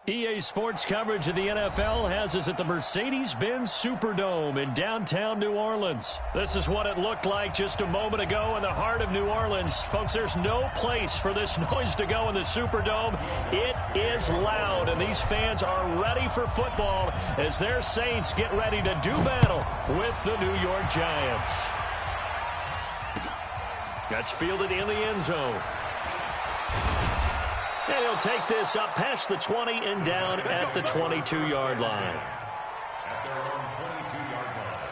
EA Sports coverage of the NFL has us at the Mercedes-Benz Superdome in downtown New Orleans. This is what it looked like just a moment ago in the heart of New Orleans. Folks, there's no place for this noise to go in the Superdome. It is loud, and these fans are ready for football as their Saints get ready to do battle with the New York Giants. That's fielded in the end zone. And he'll take this up past the 20 and down at the 22-yard line. At their own 22-yard line.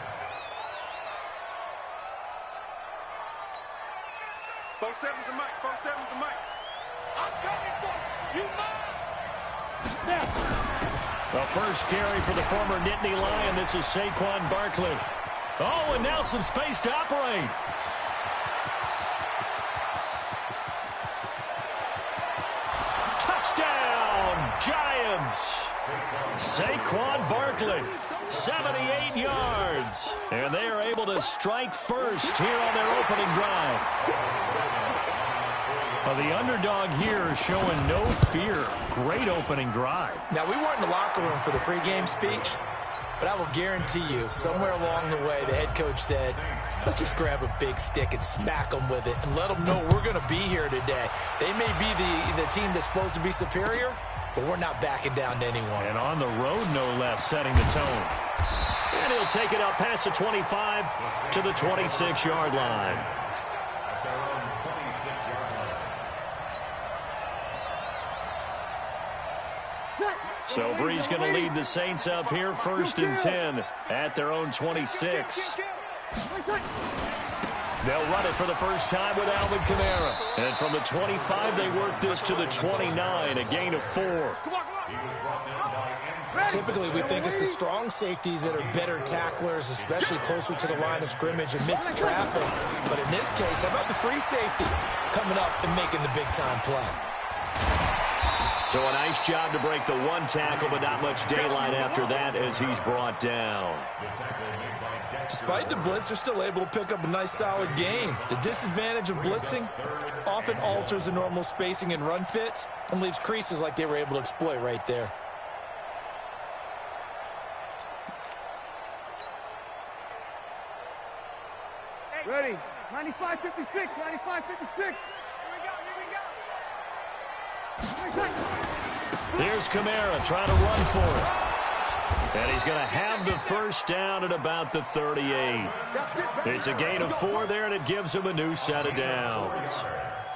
Four seven's the mic. 4-7's the mic. I'm coming for you. The first carry for the former Nittany Lion. This is Saquon Barkley. Oh, and now some space to operate. Touchdown, Giants. Saquon Barkley, 78 yards. And they are able to strike first here on their opening drive. Well, the underdog here showing no fear. Great opening drive. Now, we weren't in the locker room for the pregame speech, but I will guarantee you, somewhere along the way, the head coach said, let's just grab a big stick and smack them with it and let them know we're going to be here today. They may be the team that's supposed to be superior, but we're not backing down to anyone. And on the road, no less, setting the tone. And he'll take it up past the 25 to the 26-yard line. At their own 26-yard line. So Bree's going to lead the Saints up here, 1st and 10 at their own 26. They'll run it for the first time with Alvin Kamara. And from the 25, they work this to the 29, a gain of 4. Typically, we think it's the strong safeties that are better tacklers, especially closer to the line of scrimmage amidst traffic. But in this case, how about the free safety coming up and making the big-time play? So a nice job to break the one tackle, but not much daylight after that as he's brought down. Despite the blitz, they're still able to pick up a nice, solid gain. The disadvantage of blitzing often alters the normal spacing and run fits and leaves creases like they were able to exploit right there. Ready. 95-56. 95-56. Here's Kamara trying to run for it. And he's going to have the first down at about the 38. It's a gain of 4 there, and it gives him a new set of downs.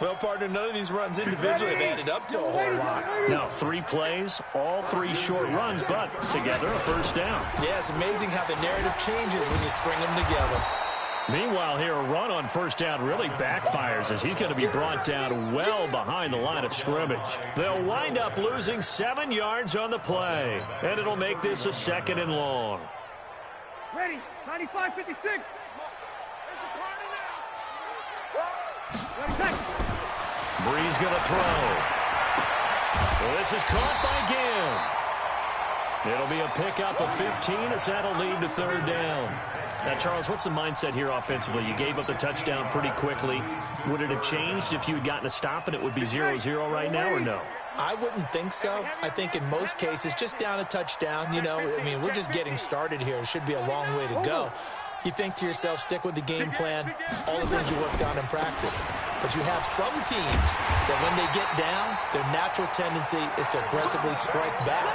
Well, partner, none of these runs individually have added up to a whole lot. Now, 3 plays, all 3 short runs, but together a first down. Yeah, it's amazing how the narrative changes when you string them together. Meanwhile, here, a run on first down really backfires as he's going to be brought down well behind the line of scrimmage. They'll wind up losing 7 yards on the play, and it'll make this a 2nd and long. Ready. 95-56. Bree's going to throw. Well, this is caught by Gill. It'll be a pickup of 15 as that'll lead to 3rd down. Now, Charles, what's the mindset here offensively? You gave up the touchdown pretty quickly. Would it have changed if you had gotten a stop and it would be 0-0 right now, or no? I wouldn't think so. I think in most cases, just down a touchdown, you know, I mean, we're just getting started here. It should be a long way to go. You think to yourself, stick with the game plan, all the things you worked on in practice. But you have some teams that when they get down, their natural tendency is to aggressively strike back.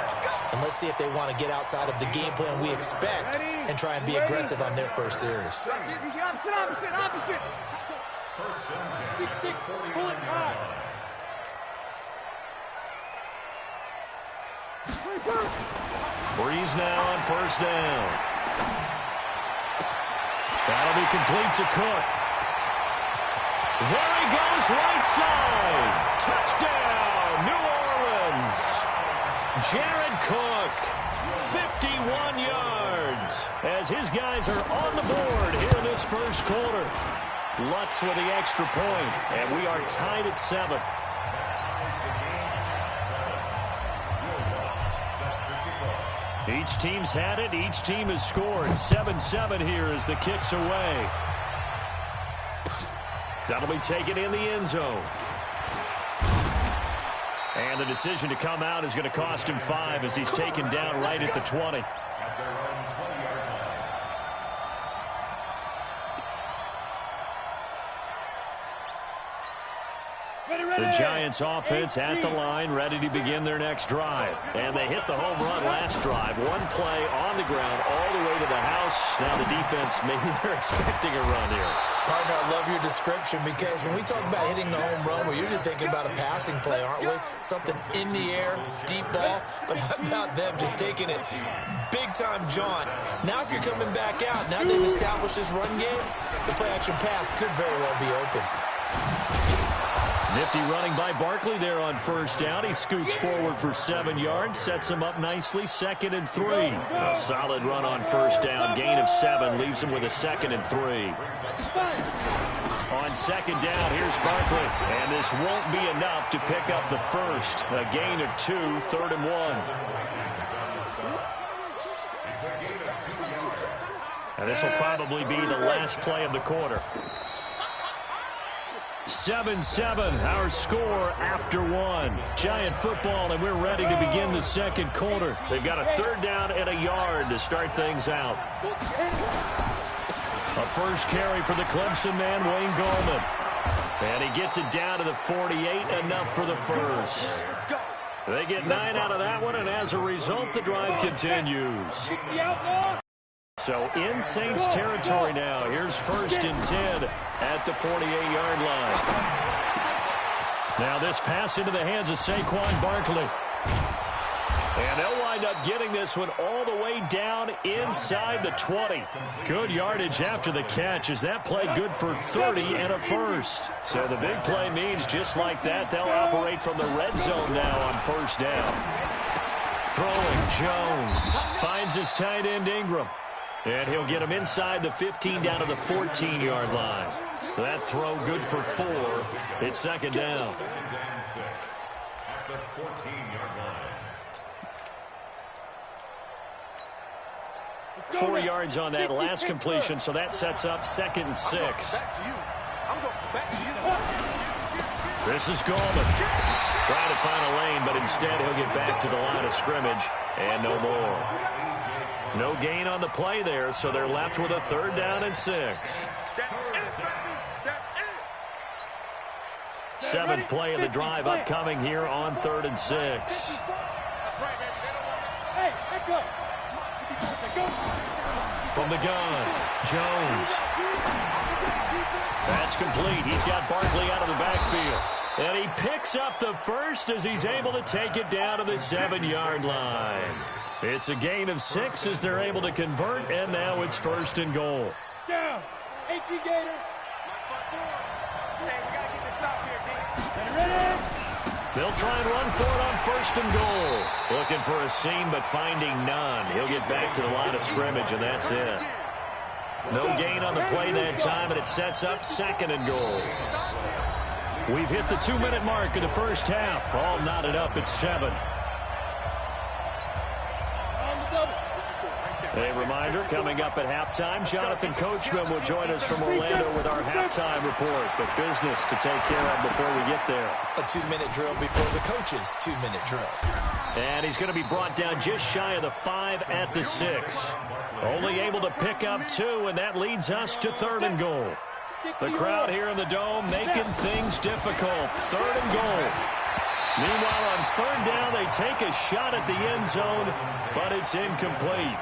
And let's see if they want to get outside of the game plan we expect and try and be aggressive on their first series. Opposite. First down, 49 yard line. Breeze now on first down. That'll be complete to Cook. There he goes, right side. Touchdown, New Orleans. Jared Cook, 51 yards, as his guys are on the board here in this first quarter. Lutz with the extra point, and we are tied at 7. Each team's had it. Each team has scored. 7-7 here as the kick's away. That'll be taken in the end zone. And the decision to come out is going to cost him 5 as he's taken down right at the 20. At their own 20-yard line. The Giants offense at the line, ready to begin their next drive. And they hit the home run last drive. One play on the ground all the way to the house. Now the defense, maybe they're expecting a run here. Partner, I love your description because when we talk about hitting the home run, we're usually thinking about a passing play, aren't we? Something in the air, deep ball. But how about them just taking it big-time jaunt? Now if you're coming back out, now they've established this run game, the play-action pass could very well be open. Nifty running by Barkley there on first down. He scoots forward for 7 yards, sets him up nicely, 2nd and 3. A solid run on first down, gain of 7, leaves him with a 2nd and 3. On 2nd down, here's Barkley, and this won't be enough to pick up the first. A gain of 2, 3rd and 1. And this will probably be the last play of the quarter. 7-7, our score after 1. Giant football, and we're ready to begin the second quarter. They've got a 3rd down and a yard to start things out. A first carry for the Clemson man, Wayne Gallman. And he gets it down to the 48, enough for the first. They get 9 out of that one, and as a result, the drive continues. So in Saints territory now. Here's 1st and 10 at the 48-yard line. Now this pass into the hands of Saquon Barkley. And they'll wind up getting this one all the way down inside the 20. Good yardage after the catch. Is that play good for 30 and a first? So the big play means just like that, they'll operate from the red zone now on first down. Throwing Jones. Finds his tight end Ingram. And he'll get him inside the 15 down to the 14-yard line. That throw good for 4. It's 2nd down. At the 14-yard line. 4 yards on that last completion, so that sets up 2nd and 6. This is Gallman. Trying to find a lane, but instead he'll get back to the line of scrimmage, and no more. No gain on the play there, so they're left with a 3rd down and 6. 7th play of the drive upcoming here on 3rd and 6. From the gun, Jones. That's complete. He's got Barkley out of the backfield. And he picks up the first as he's able to take it down to the 7-yard line. It's a gain of 6 as they're able to convert, and now it's 1st and goal. Down. H.E. Gator. Hey, we got to get this stop here, D. Ready? They'll try and run for it on 1st and goal. Looking for a seam, but finding none. He'll get back to the line of scrimmage, and that's it. No gain on the play that time, and it sets up 2nd and goal. We've hit the 2-minute mark of the first half. All knotted up at 7. A reminder, coming up at halftime, Jonathan Coachman will join us from Orlando with our halftime report. But business to take care of before we get there. A 2-minute drill before the coach's 2-minute drill. And he's going to be brought down just shy of the 5 at the 6. Only able to pick up 2, and that leads us to 3rd and goal. The crowd here in the Dome making things difficult. 3rd and goal. Meanwhile, on 3rd down, they take a shot at the end zone, but it's incomplete.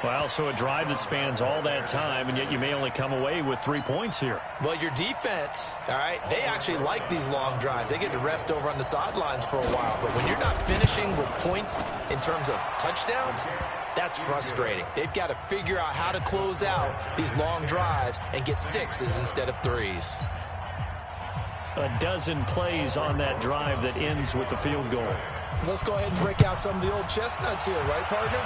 Well, so a drive that spans all that time, and yet you may only come away with 3 points here. Well, your defense, all right, they actually like these long drives. They get to rest over on the sidelines for a while. But when you're not finishing with points in terms of touchdowns, that's frustrating. They've got to figure out how to close out these long drives and get 6s instead of 3s. A dozen plays on that drive that ends with the field goal. Let's go ahead and break out some of the old chestnuts here, right, partner?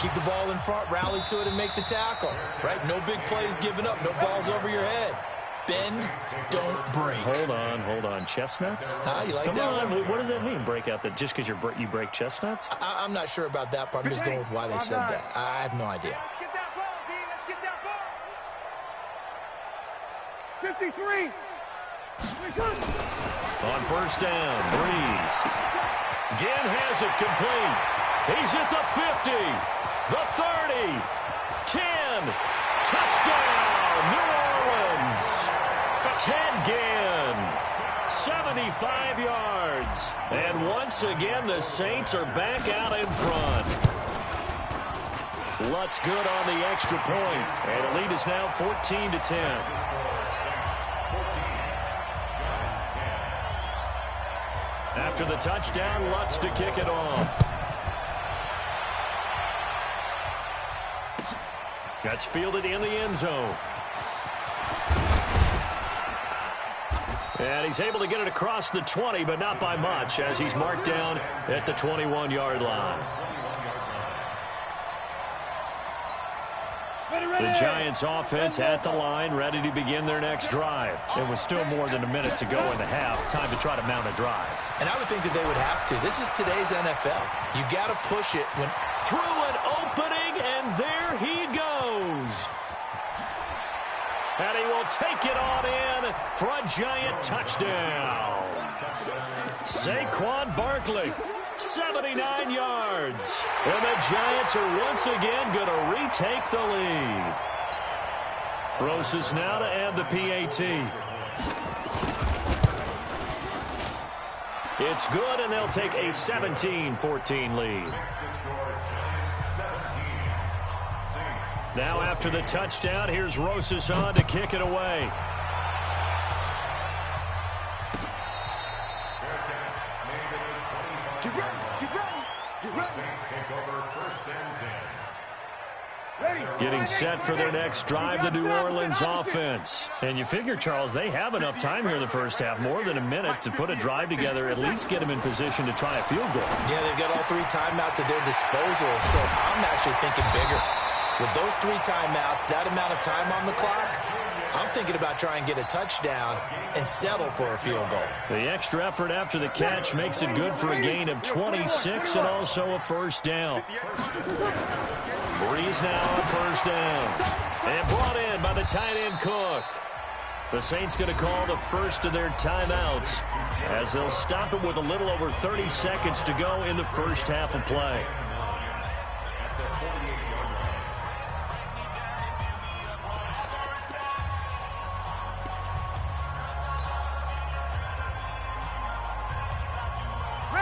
Keep the ball in front, rally to it, and make the tackle, right? No big plays given up, no balls over your head. Bend, don't break. Hold on. Chestnuts? You like Come that on. one? What does that mean, break out? Just because you break chestnuts? I'm not sure about that, but I'm just going with why they said that. I have no idea. Get that ball, D. Let's get that ball. 53. On first down, Breeze. Ginn has it complete. He's at the 50, the 30, 10. Touchdown, New Orleans. Ted Ginn, 75 yards. And once again, the Saints are back out in front. Lutz good on the extra point. And the lead is now 14-10. After the touchdown, Lutz to kick it off. That's fielded in the end zone. And he's able to get it across the 20, but not by much, as he's marked down at the 21-yard line. The Giants offense at the line, ready to begin their next drive. It was still more than a minute to go in the half. Time to try to mount a drive. And I would think that they would have to. This is today's NFL. You got to push it when through an opening, and there he goes. And he will take it on in for a Giant touchdown. Saquon Barkley, 79 yards. And the Giants are once again going to retake the lead. Rosas now to add the PAT. It's good, and they'll take a 17-14 lead. Now after the touchdown, here's Rosas on to kick it away. Get ready, get ready, get ready. Saints take over first and 10. Ready. Getting set for their next drive, the New Orleans offense. And you figure, Charles, they have enough time here in the first half, more than a minute, to put a drive together, at least get them in position to try a field goal. Yeah, they've got all three timeouts at their disposal, so I'm actually thinking bigger. With those three timeouts, that amount of time on the clock, I'm thinking about trying to get a touchdown and settle for a field goal. The extra effort after the catch makes it good for a gain of 26 and also a first down. Breeze now a first down. And brought in by the tight end Cook. The Saints going to call the first of their timeouts as they'll stop it with a little over 30 seconds to go in the first half of play.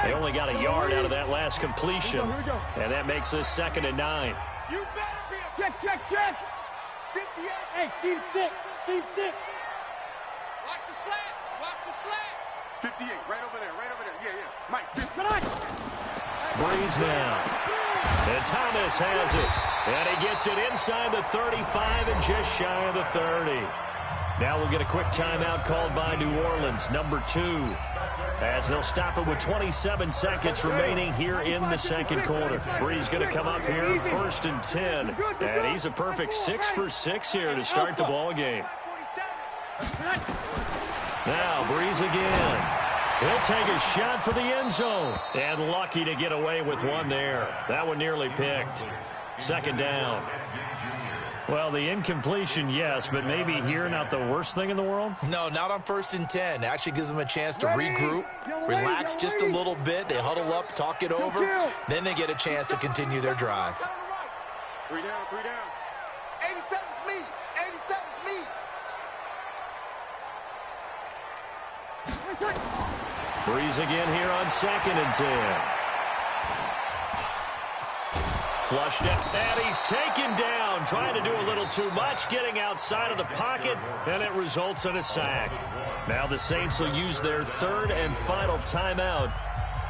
They only got a yard out of that last completion, and that makes this 2nd and 9. You better be a check, check, check. 58. Hey, seam 6. Seam 6. Watch the slant. Watch the slant. 58, right over there, right over there. Yeah, yeah. Mike, 50. Breeze now. And Thomas has it. And he gets it inside the 35 and just shy of the 30. Now we'll get a quick timeout called by New Orleans, number 2. As they'll stop it with 27 seconds remaining here in the second quarter. Breeze going to come up here, 1st and 10. And he's a perfect 6 for 6 here to start the ball game. Now Breeze again. He'll take a shot for the end zone. And lucky to get away with one there. That one nearly picked. 2nd down. Well, the incompletion, yes, but maybe here not the worst thing in the world? No, not on 1st and 10. Actually gives them a chance to regroup, relax just a little bit. They huddle up, talk it over. Then they get a chance to continue their drive. 3 down, 3 down. 87's me. 87's me. Breeze again here on 2nd and 10. Flushed it, and he's taken down, trying to do a little too much, getting outside of the pocket, and it results in a sack. Now the Saints will use their 3rd and final timeout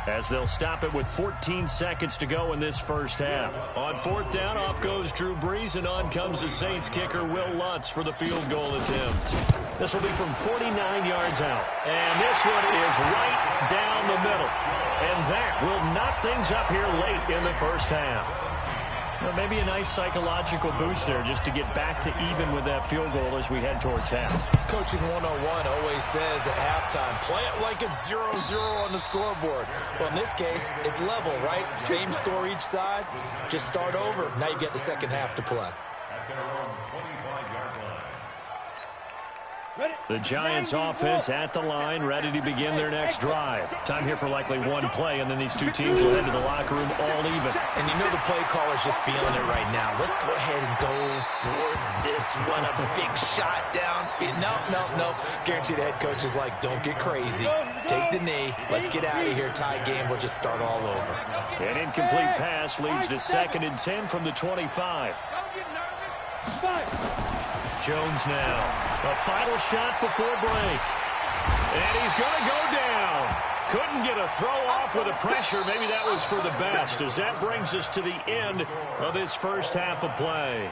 as they'll stop it with 14 seconds to go in this first half. On 4th down, off goes Drew Brees, and on comes the Saints kicker Will Lutz for the field goal attempt. This will be from 49 yards out, and this one is right down the middle. And that will knock things up here late in the first half. Well, maybe a nice psychological boost there just to get back to even with that field goal as we head towards half. Coaching 101 always says at halftime, play it like it's 0-0 on the scoreboard. Well, in this case, it's level, right? Same score each side. Just start over. Now you get the second half to play. At their own 25-yard line. The Giants offense at the line, ready to begin their next drive. Time here for likely one play, and then these two teams will head to the locker room all even. And you know the play caller's just feeling it right now. Let's go ahead and go for this one. A big shot down. No. Guaranteed the head coach is like, don't get crazy. Take the knee. Let's get out of here. Tie game. We'll just start all over. An incomplete pass leads to 2nd and 10 from the 25. Jones now. A final shot before break. And he's going to go down. Couldn't get a throw off with the pressure. Maybe that was for the best, as that brings us to the end of this first half of play.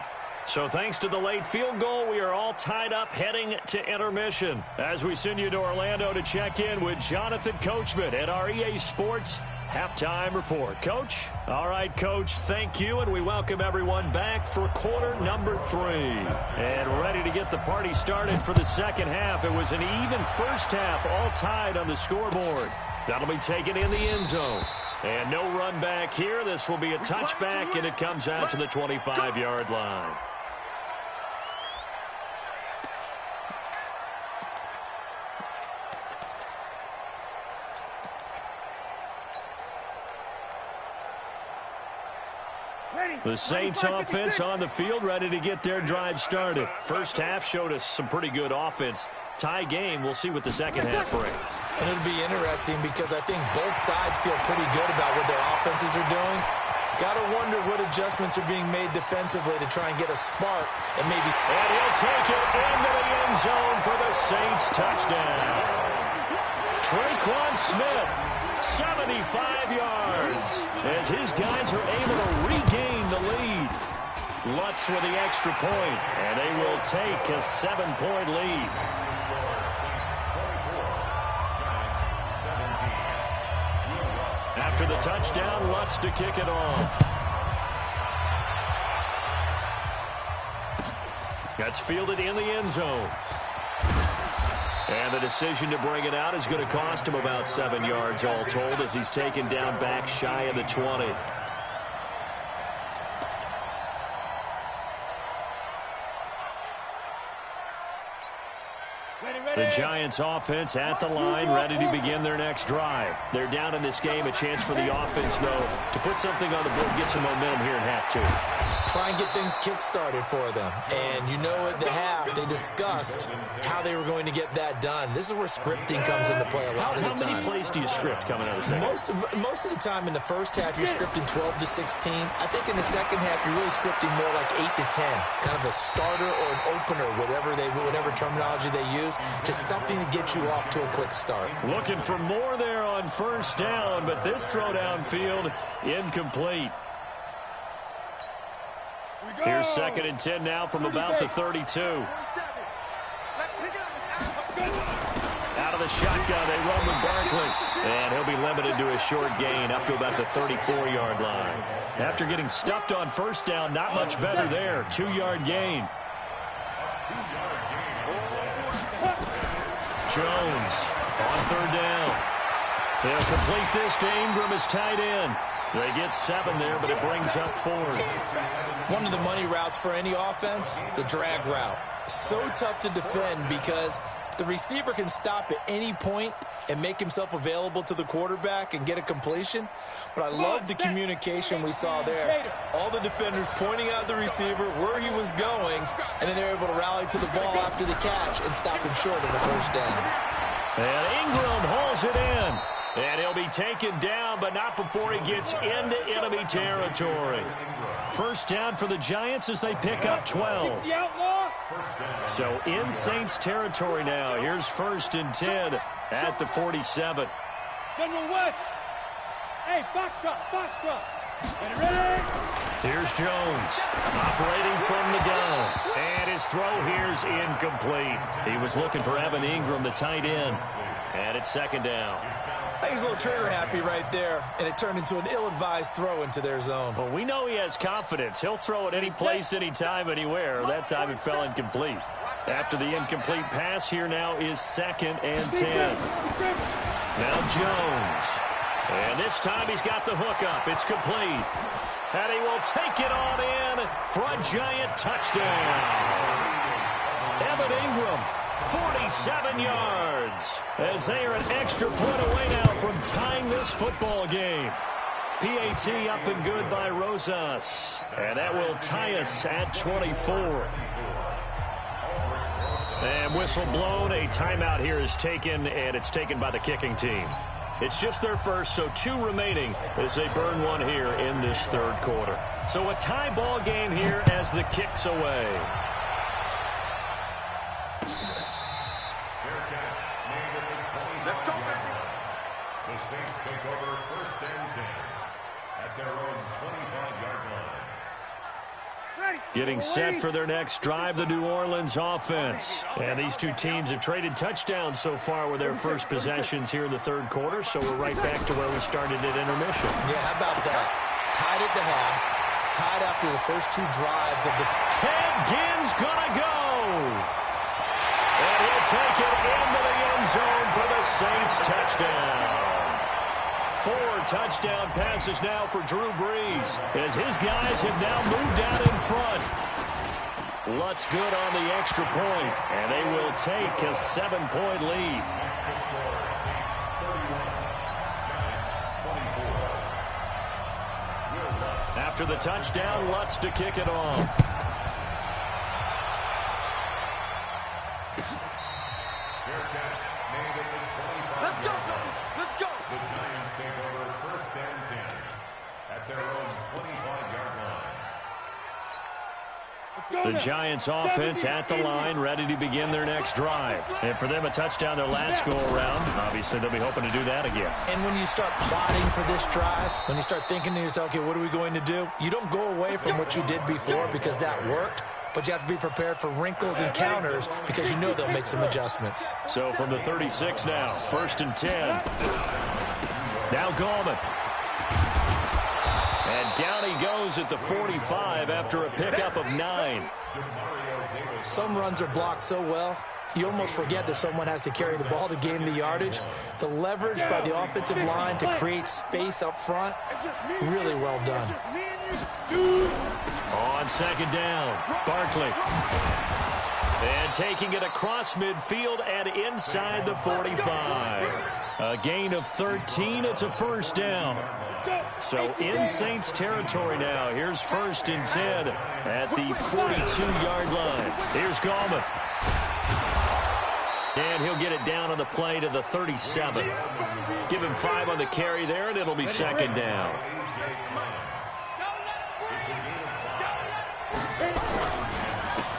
So thanks to the late field goal, we are all tied up heading to intermission. As we send you to Orlando to check in with Jonathan Coachman at our EA Sports Halftime Report. Coach? All right, Coach, thank you, and we welcome everyone back for quarter number 3. And ready to get the party started for the second half. It was an even first half, all tied on the scoreboard. That'll be taken in the end zone. And no run back here. This will be a touchback, and it comes out to the 25-yard line. The Saints offense on the field, ready to get their drive started. First half showed us some pretty good offense. Tie game, we'll see what the second half brings. And it'll be interesting because I think both sides feel pretty good about what their offenses are doing. Got to wonder what adjustments are being made defensively to try and get a spark and maybe... And he'll take it into the end zone for the Saints touchdown. Traquan Smith, 75 yards, as his guys are able to regain the lead. Lutz with the extra point, and they will take a 7-point lead. After the touchdown, Lutz to kick it off. That's fielded in the end zone. And the decision to bring it out is going to cost him about 7 yards all told, as he's taken down back shy of the 20. The Giants offense at the line, ready to begin their next drive. They're down in this game. A chance for the offense, though, to put something on the board, get some momentum here in half 2. Try and get things kick-started for them. And you know at the half, they discussed how they were going to get that done. This is where scripting comes into play a lot of the time. How many plays do you script coming out of the second? Most of the time in the first half, you're scripting 12 to 16. I think in the second half, you're really scripting more like 8 to 10. Kind of a starter or an opener, whatever terminology they use. Just something to get you off to a quick start. Looking for more there on first down, but this throw downfield incomplete. Here's 2nd and 10 now from about the 32. Out of the shotgun, they run with Barkley. And he'll be limited to a short gain up to about the 34-yard line. After getting stuffed on first down, not much better there. 2-yard gain. Jones on third down. They'll complete this to Ingram as tight end. They get 7 there, but it brings up 4th. One of the money routes for any offense, the drag route. So tough to defend because the receiver can stop at any point and make himself available to the quarterback and get a completion. But I love the communication we saw there. All the defenders pointing out the receiver where he was going, and then they're able to rally to the ball after the catch and stop him short of a first down. And Ingram hauls it in. And he'll be taken down, but not before he gets into enemy territory. First down for the Giants as they pick up 12. So in Saints territory now. Here's 1st and 10 at the 47. General West. Hey, Foxtrot. Get ready. Here's Jones operating from the gun. And his throw here's incomplete. He was looking for Evan Ingram, the tight end. And it's 2nd down. I think he's a little trigger happy right there, and it turned into an ill-advised throw into their zone. Well, we know he has confidence. He'll throw it any place, anytime, anywhere. That time it fell incomplete. After the incomplete pass, here now is 2nd and 10. Now Jones. And this time he's got the hook up. It's complete. And he will take it on in for a Giant touchdown. Evan Ingram 47 yards. As they are an extra point away now from tying this football game. PAT up and good by Rosas. And that will tie us at 24. And whistle blown. A timeout here is taken, and it's taken by the kicking team. It's just their first, so 2 remaining as they burn one here in this third quarter. So a tie ball game here as the kick's away. Let's go, baby. The Saints take over first and 10 at their own 25-yard line. Getting set for their next drive, the New Orleans offense. And these two teams have traded touchdowns so far with their first possessions here in the third quarter, so we're right back to where we started at intermission. Yeah, how about that? Tied at the half, tied after the first 2 drives of the... Ted Ginn's gonna go! And he'll take it into the end zone for the Saints touchdown. 4 touchdown passes now for Drew Brees as his guys have now moved out in front. Lutz good on the extra point, and they will take a 7-point lead. After the touchdown, Lutz to kick it off. Let's go. Let's go. The Giants take over first and 10 at their own 25-yard line. The Giants offense at the line, ready to begin their next drive. And for them, a touchdown their last go-around. Obviously, they'll be hoping to do that again. And when you start plotting for this drive, when you start thinking to yourself, okay, what are we going to do? You don't go away from what you did before because that worked. But you have to be prepared for wrinkles and counters because you know they'll make some adjustments. So from the 36 now, first and 10. Now Gallman. And down he goes at the 45 after a pickup of 9. Some runs are blocked so well, you almost forget that someone has to carry the ball to gain the yardage. The leverage by the offensive line to create space up front, really well done. On second down, Barkley. And taking it across midfield and inside the 45. A gain of 13, it's a first down. So in Saints territory now. Here's first and 10 at the 42-yard line. Here's Gallman. And he'll get it down on the play to the 37. Give him 5 on the carry there, and it'll be second down.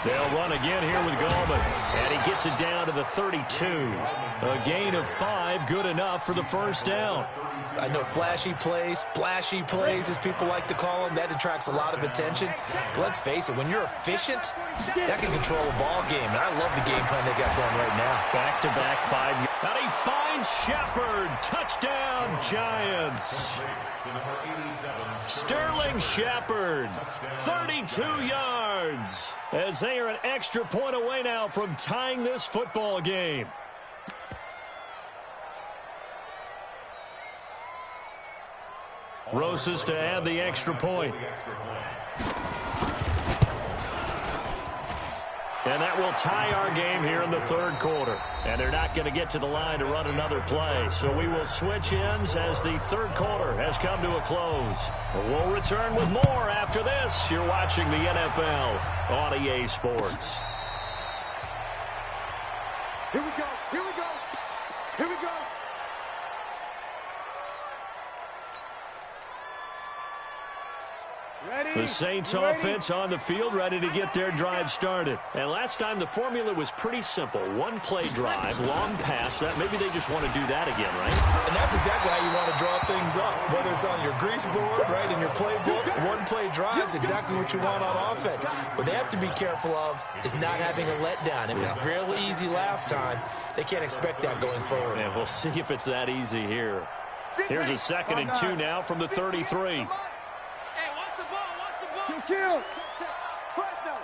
They'll run again here with Gallman. And he gets it down to the 32. A gain of 5, good enough for the first down. I know flashy plays, splashy plays, as people like to call them, that attracts a lot of attention. But let's face it, when you're efficient, that can control a ball game. And I love the game plan they got going right now. Back-to-back 5 yards. And he finds Shepard. Touchdown, Giants. Sterling Shepard, 32 yards. As they are an extra point away now from tying this football game. Rosas to add the extra point. And that will tie our game here in the third quarter. And they're not going to get to the line to run another play. So we will switch ends as the third quarter has come to a close. But we'll return with more after this. You're watching the NFL on EA Sports. Here we go. Here we go. Here we go. The Saints offense on the field, ready to get their drive started. And last time the formula was pretty simple. One play drive, long pass. That maybe they just want to do that again, right? And that's exactly how you want to draw things up. Whether it's on your grease board, right, in your playbook, one play drive is exactly what you want on offense. What they have to be careful of is not having a letdown. It was real easy last time. They can't expect that going forward. And we'll see if it's that easy here. Here's a second and 2 now from the 33. Kill. Fresno.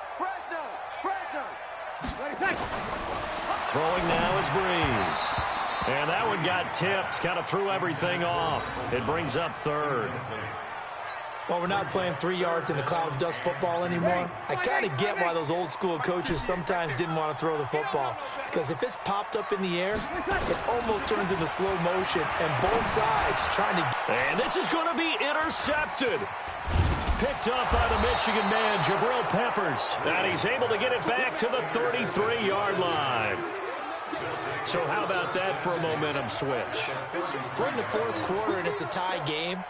Throwing now is Brees. And that one got tipped. Kind of threw everything off. It brings up third. Well, we're not playing 3 yards in a cloud of dust football anymore. I kind of get why those old school coaches sometimes didn't want to throw the football, because if it's popped up in the air, it almost turns into slow motion, and both sides trying to... And this is going to be intercepted. Picked up by the Michigan man, Jabril Peppers. And he's able to get it back to the 33-yard line. So how about that for a momentum switch? We're in the fourth quarter, and it's a tie game.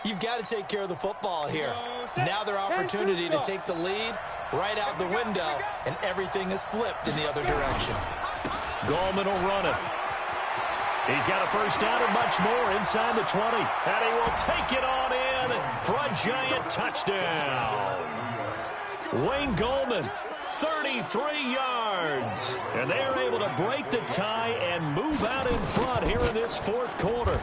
You've got to take care of the football here. Now their opportunity to take the lead right out the window, and everything is flipped in the other direction. Gallman will run it. He's got a first down and much more inside the 20. And he will take it on in for a giant touchdown. Wayne Gallman, 33 yards. And they're able to break the tie and move out in front here in this fourth quarter.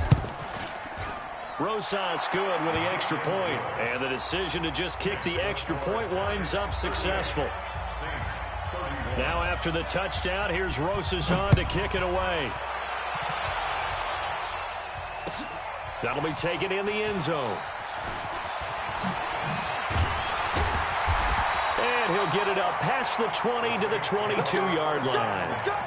Rosas good with the extra point, and the decision to just kick the extra point winds up successful. Now after the touchdown, here's Rosas on to kick it away. That'll be taken in the end zone. And he'll get it up past the 20 to the 22-yard line.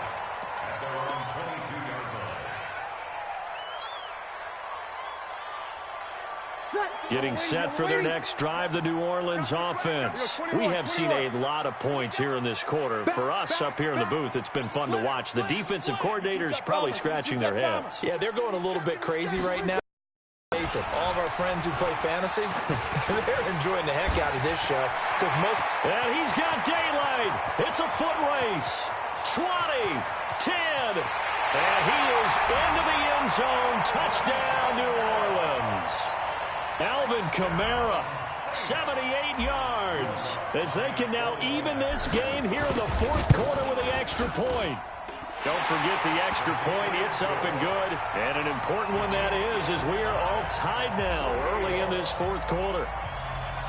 Getting set for their next drive, the New Orleans offense. We have seen a lot of points here in this quarter. For us up here in the booth, it's been fun to watch. The defensive coordinators probably scratching their heads. Yeah, they're going a little bit crazy right now. Face it, all of our friends who play fantasy, they're enjoying the heck out of this show. And he's got daylight. It's a foot race. 20, 10, and he is into the end zone. Touchdown, New Orleans. Alvin Kamara, 78 yards, as they can now even this game here in the fourth quarter with the extra point. Don't forget the extra point. It's up and good. And an important one that is, as we are all tied now early in this fourth quarter.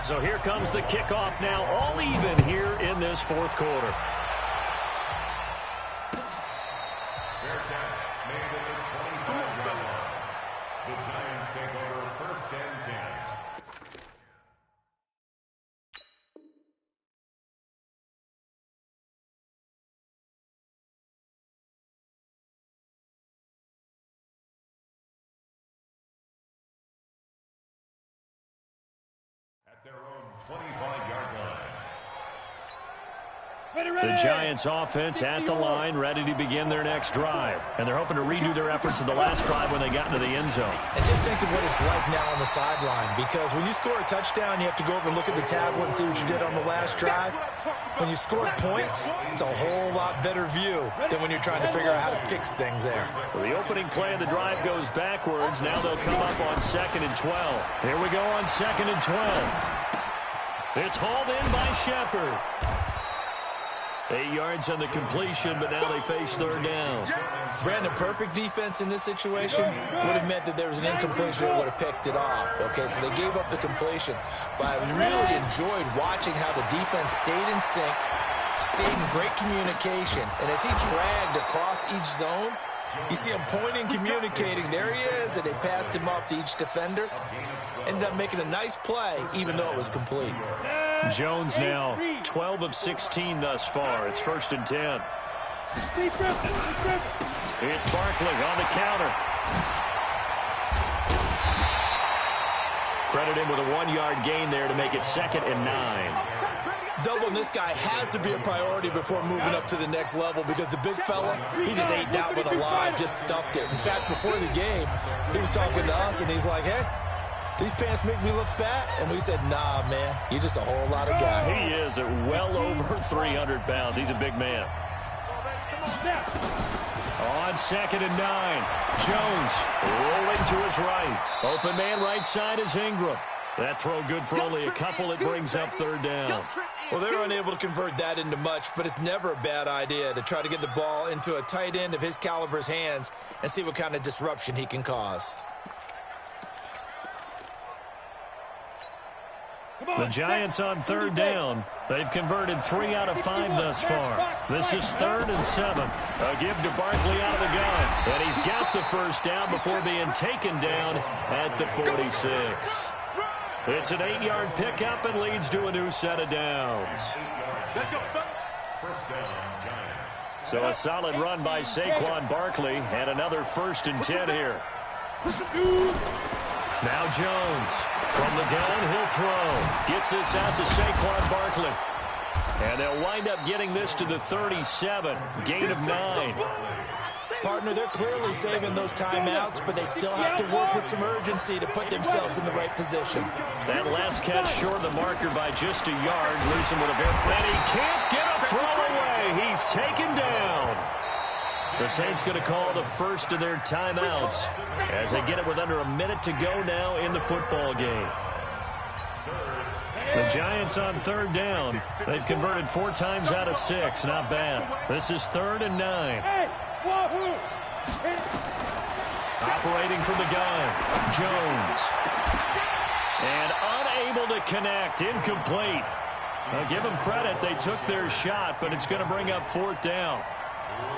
So here comes the kickoff now, all even here in this fourth quarter. Fair catch made at the 25-yard line. The Giants take over first and 10. At their own 25-yard line. The Giants offense at the line, ready to begin their next drive. And they're hoping to redo their efforts in the last drive when they got into the end zone. And just think of what it's like now on the sideline, because when you score a touchdown, you have to go over and look at the tablet and see what you did on the last drive. When you score points, it's a whole lot better view than when you're trying to figure out how to fix things there. So the opening play of the drive goes backwards. Now they'll come up on 2nd and 12. Here we go on 2nd and 12. It's hauled in by Shepard. 8 yards on the completion, but now they face third down. Brandon, perfect defense in this situation would have meant that there was an incompletion that would have picked it off. Okay, so they gave up the completion. But I really enjoyed watching how the defense stayed in sync, stayed in great communication. And as he dragged across each zone, you see him pointing, communicating. There he is, and they passed him off to each defender. Ended up making a nice play, even though it was complete. Jones now 12 of 16 thus far. It's 1st and 10. It's Barkley on the counter. Credit him with a 1-yard gain there to make it 2nd and 9. Doubling this guy has to be a priority before moving up to the next level, because the big fella, he just ate that one alive, just stuffed it. In fact, before the game, he was talking to us, and he's like, hey, these pants make me look fat? And we said, nah, man, you're just a whole lot of guy. He is at well over 300 pounds. He's a big man. On 2nd and 9, Jones rolling to his right. Open man right side is Ingram. That throw good for only a couple. It brings up third down. Well, they're unable to convert that into much, but it's never a bad idea to try to get the ball into a tight end of his caliber's hands and see what kind of disruption he can cause. The Giants on third down. They've converted 3 out of 5 thus far. This is 3rd and 7. A give to Barkley out of the gun. And he's got the first down before being taken down at the 46. It's an 8-yard pickup and leads to a new set of downs. Let's go. First down, Giants. So a solid run by Saquon Barkley and another 1st and 10 here. Now Jones from the gun, he'll throw. Gets this out to Saquon Barkley. And they'll wind up getting this to the 37. Gain of 9. Partner, they're clearly saving those timeouts, but they still have to work with some urgency to put themselves in the right position. That last catch short of the marker by just a yard. Leaves him with a very... And he can't get a throw away. He's taken down. The Saints going to call the first of their timeouts as they get it with under a minute to go now in the football game. The Giants on 3rd down. They've converted 4 times out of 6. Not bad. This is 3rd and 9. Operating from the gun, Jones. And unable to connect, incomplete. Now give them credit, they took their shot, but it's going to bring up 4th down.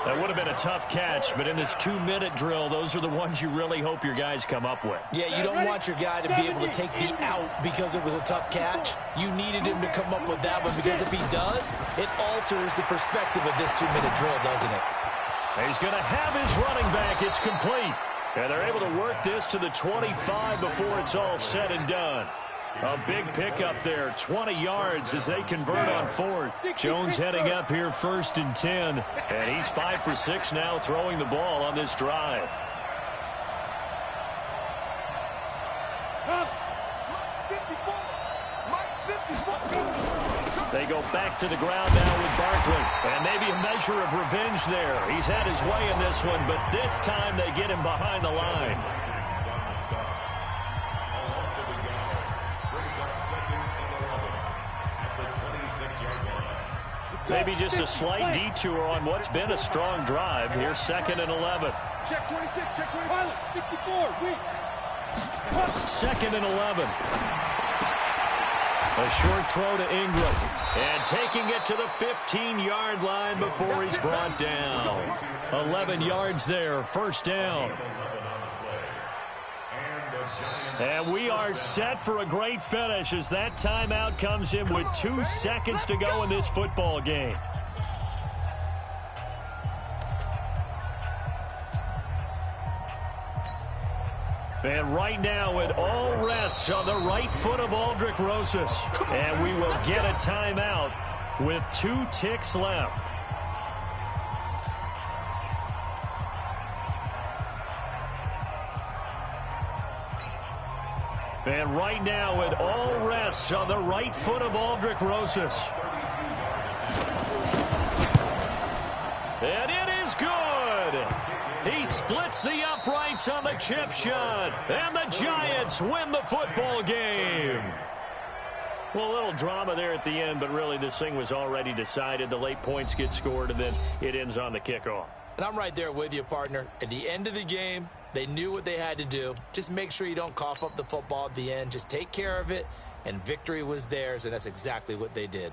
That would have been a tough catch, but in this 2-minute drill, those are the ones you really hope your guys come up with. Yeah, you don't want your guy to be able to take the out because it was a tough catch. You needed him to come up with that one, because if he does, it alters the perspective of this 2-minute drill, doesn't it? He's going to have his running back. It's complete. And they're able to work this to the 25 before it's all said and done. A big pickup there, 20 yards as they convert on 4th. Jones heading up here 1st and 10. And he's 5 for 6 now throwing the ball on this drive. They go back to the ground now with Barkley. And maybe a measure of revenge there. He's had his way in this one, but this time they get him behind the line. Maybe just a slight detour on what's been a strong drive. Here's 2nd and 11. Check 26, check 20. 64, weak. 2nd and 11. A short throw to Ingram. And taking it to the 15-yard line before he's brought down. 11 yards there, 1st down. And we are set for a great finish as that timeout comes in with 2 seconds to go in this football game. And right now it all rests on the right foot of Aldrick Rosas. And we will get a timeout with 2 ticks left. And right now it all rests on the right foot of Aldrick Rosas. And it is good. He splits the uprights on the chip shot. And the Giants win the football game. Well, a little drama there at the end, but really this thing was already decided. The late points get scored, and then it ends on the kickoff. And I'm right there with you, partner. At the end of the game, they knew what they had to do. Just make sure you don't cough up the football at the end. Just take care of it, and victory was theirs, and that's exactly what they did.